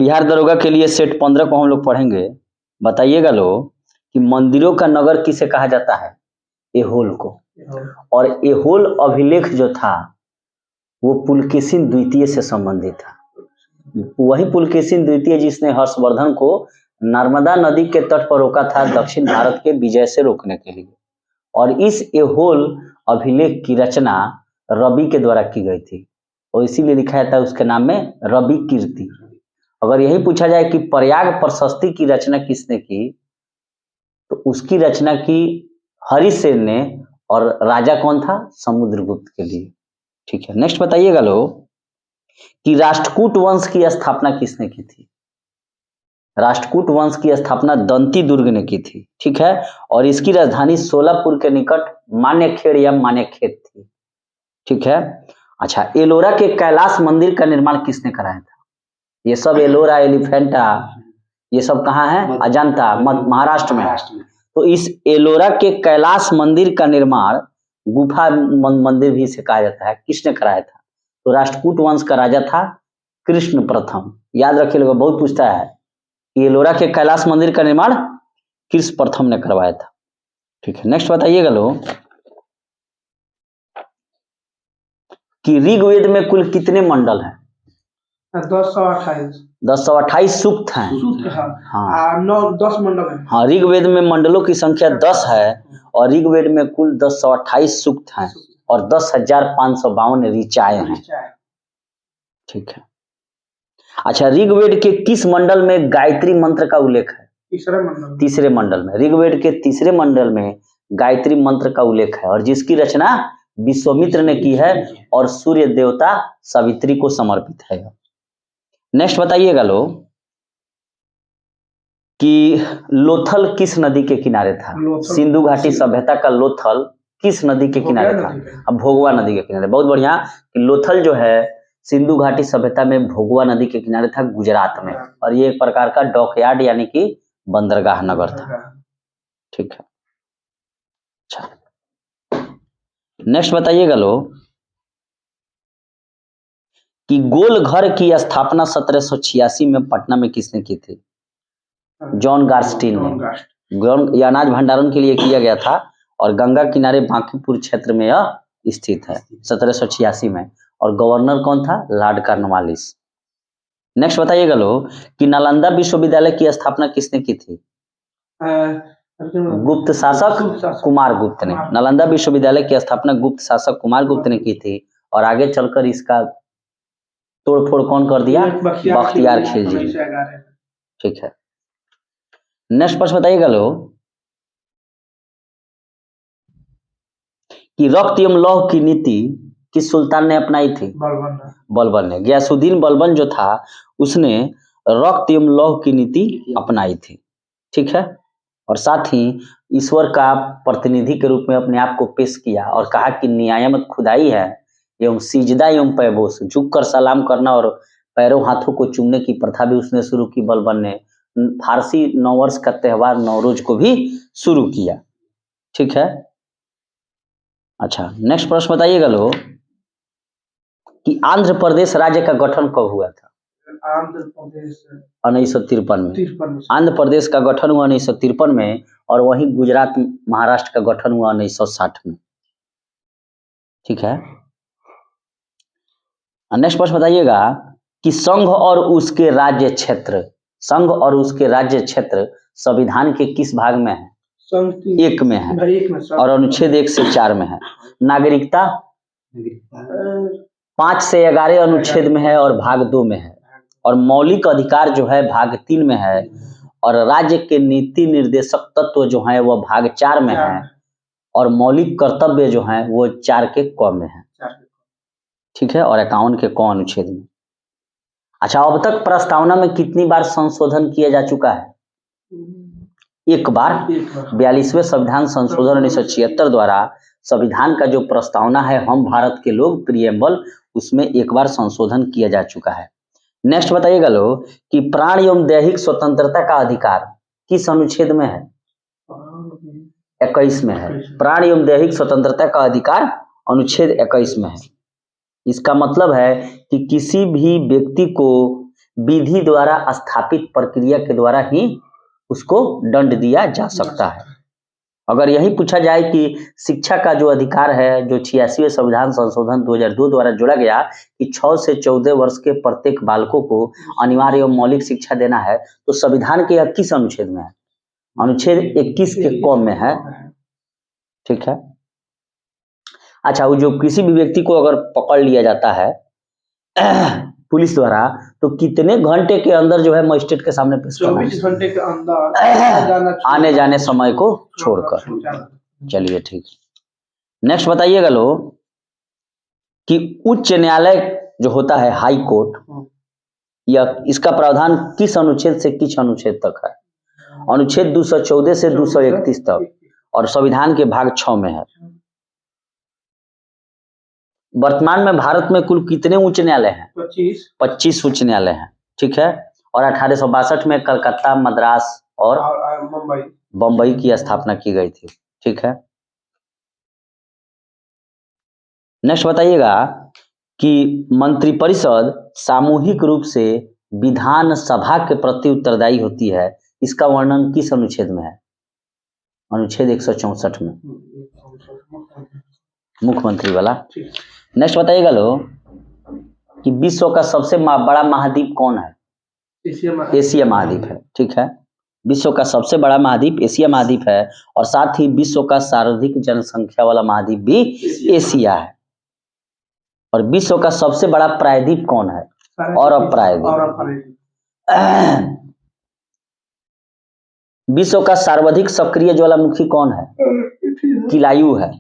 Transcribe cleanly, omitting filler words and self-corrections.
बिहार दरोगा के लिए सेट 15 को हम लोग पढ़ेंगे। बताइएगा लोग कि मंदिरों का नगर किसे कहा जाता है? एहोल को। और एहोल अभिलेख जो था वो पुलकेशिन द्वितीय से संबंधित था। वही पुलकेशिन द्वितीय जिसने हर्षवर्धन को नर्मदा नदी के तट पर रोका था दक्षिण भारत के विजय से रोकने के लिए। और इस एहोल अभिलेख की रचना रवि के द्वारा की गई थी और इसीलिए लिखा जाता है उसके नाम में रवि कीर्ति। अगर यही पूछा जाए कि प्रयाग प्रशस्ति की रचना किसने की, तो उसकी रचना की हरिसेन ने, और राजा कौन था? समुद्रगुप्त के लिए। ठीक है, नेक्स्ट बताइएगा लोग कि राष्ट्रकूट वंश की स्थापना किसने की थी? राष्ट्रकूट वंश की स्थापना दंती दुर्ग ने की थी। ठीक है, और इसकी राजधानी सोलापुर के निकट मान्यखेड़ या मान्यखेत थी। ठीक है, अच्छा, एलोरा के कैलाश मंदिर का निर्माण किसने कराया था? ये सब एलोरा, एलिफेंटा, ये सब कहाँ है? अजंता, महाराष्ट्र में है। तो इस एलोरा के कैलाश मंदिर का निर्माण गुफा मंदिर भी से कहा जाता है, किसने कराया था? तो राष्ट्रकूट वंश का राजा था कृष्ण प्रथम। याद रखिएगा, बहुत पूछता है। एलोरा के कैलाश मंदिर का निर्माण कृष्ण प्रथम ने करवाया था। ठीक है, नेक्स्ट बताइएगा लोग कि ऋग्वेद में कुल कितने मंडल हैं? 1028 सूक्त हैं। हाँ, 10 मंडल हैं। हाँ, ऋग्वेद में मंडलों की संख्या 10 है और ऋग्वेद में कुल 1028 सूक्त हैं और 10,552 ऋचाएं हैं। ठीक है, अच्छा, ऋग्वेद के किस मंडल में गायत्री मंत्र का उल्लेख है? तीसरे मंडल में। ऋग्वेद के तीसरे मंडल में गायत्री मंत्र का उल्लेख है और जिसकी रचना विश्वामित्र ने की है और सूर्य देवता सावित्री को समर्पित है। नेक्स्ट बताइएगा लोग कि लोथल किस नदी के किनारे था? सिंधु घाटी सभ्यता का लोथल किस नदी के किनारे था? अब भोगवा नदी के किनारे। बहुत बढ़िया। कि लोथल जो है सिंधु घाटी सभ्यता में भोगवा नदी के किनारे था, गुजरात में, और ये एक प्रकार का डॉकयार्ड यानी कि बंदरगाह नगर था। ठीक है, अच्छा, नेक्स्ट बताइएगा लोग कि गोल घर की स्थापना 1786 में पटना में किसने की थी? जॉन गार्स्टीन ने। यह अनाज भंडारण के लिए किया गया था और गंगा किनारे बांकीपुर क्षेत्र में यह स्थित है 1786 में। और गवर्नर कौन था? Lord Cornwallis. नेक्स्ट बताइएगा लोग कि नालंदा विश्वविद्यालय की स्थापना किसने की थी? गुप्त शासक कुमार गुप्त ने। नालंदा विश्वविद्यालय की स्थापना गुप्त शासक कुमार गुप्त ने की थी और आगे चलकर इसका तोड़फोड़ कौन कर दिया? बख्तियार खिलजी। ठीक है, नेक्स्ट प्रश्न बताइएगा लोग कि रक्त एवं लौह की नीति किस सुल्तान ने अपनाई थी? बलबन ने। गयासुद्दीन बलबन जो था उसने रक्त एवं लौह की नीति अपनाई थी। ठीक है, और साथ ही ईश्वर का प्रतिनिधि के रूप में अपने आप को पेश किया और कहा कि नियामत खुदाई है एवं सिजदा एवं पैबोस, झुक कर सलाम करना और पैरों हाथों को चूमने की प्रथा भी उसने शुरू की। बलबन ने फारसी नववर्ष का त्यौहार नवरोज को भी शुरू किया। ठीक है, अच्छा, नेक्स्ट प्रश्न बताइएगा लोग कि आंध्र प्रदेश राज्य का गठन कब हुआ था? 1953 में। आंध्र प्रदेश का गठन हुआ 1953 में और वहीं गुजरात महाराष्ट्र का गठन हुआ 1960 में। ठीक है, नेक्स्ट प्रश्न बताइएगा कि संघ और उसके राज्य क्षेत्र संविधान के किस भाग में है? 1 में है और अनुच्छेद 1 से 4 में है। नागरिकता 5 से 11 अनुच्छेद में है और भाग 2 में है। और मौलिक अधिकार जो है भाग 3 में है और राज्य के नीति निर्देशक तत्व जो है वह भाग 4 में है और मौलिक कर्तव्य जो है वो 4 के क में है। ठीक है, और 51 के क अनुच्छेद में। अच्छा, अब तक प्रस्तावना में कितनी बार संशोधन किया जा चुका है? 1 बार। 42वें संविधान संशोधन 1976 द्वारा संविधान का जो प्रस्तावना है हम भारत के लोग प्रिएम्बल, उसमें 1 बार संशोधन किया जा चुका है। नेक्स्ट बताइएगा लोग कि प्राण एवं दैहिक स्वतंत्रता का अधिकार किस अनुच्छेद में है? 21 में है। प्राण एवं दैहिक स्वतंत्रता का अधिकार अनुच्छेद 21 में है। इसका मतलब है कि किसी भी व्यक्ति को विधि द्वारा स्थापित प्रक्रिया के द्वारा ही उसको दंड दिया जा सकता है। अगर यही पूछा जाए कि शिक्षा का जो अधिकार है, जो 86वें संविधान संशोधन 2002 द्वारा जोड़ा गया कि 6 से 14 वर्ष के प्रत्येक बालकों को अनिवार्य एवं मौलिक शिक्षा देना है, तो संविधान के 21 अनुच्छेद में है, अनुच्छेद 21 के क में है। ठीक है। अच्छा, वो जो किसी भी व्यक्ति को अगर पकड़ लिया जाता है पुलिस द्वारा, तो कितने घंटे के अंदर जो है मजिस्ट्रेट के सामने पेश करना है? 24 घंटे के अंदर आने जाने समय को छोड़कर। चलिए ठीक। नेक्स्ट बताइएगा लोग कि उच्च न्यायालय जो होता है हाई कोर्ट, या इसका प्रावधान किस अनुच्छेद से किस अनुच्छेद तक है? अनुच्छेद 214 से 231 तक, और संविधान के भाग 6 में है। वर्तमान में भारत में कुल कितने उच्च न्यायालय हैं? 25 उच्च न्यायालय हैं। ठीक है। और 1862 में कलकत्ता, मद्रास और बम्बई की स्थापना की गई थी। ठीक है। नेक्स्ट बताइएगा कि मंत्रिपरिषद सामूहिक रूप से विधानसभा के प्रति उत्तरदायी होती है, इसका वर्णन किस अनुच्छेद में है? अनुच्छेद 164 में, मुख्यमंत्री वाला। नेक्स्ट बताइएगा लोग कि विश्व का सबसे बड़ा महाद्वीप कौन है? एशिया महाद्वीप है। ठीक है। विश्व का सबसे बड़ा महाद्वीप एशिया महाद्वीप है, और साथ ही विश्व का सर्वाधिक जनसंख्या वाला महाद्वीप भी एशिया है। और विश्व का सबसे बड़ा प्रायद्वीप कौन है? और प्रायद्वीप। विश्व का सर्वाधिक सक्रिय ज्वालामुखी कौन है? किलायु है।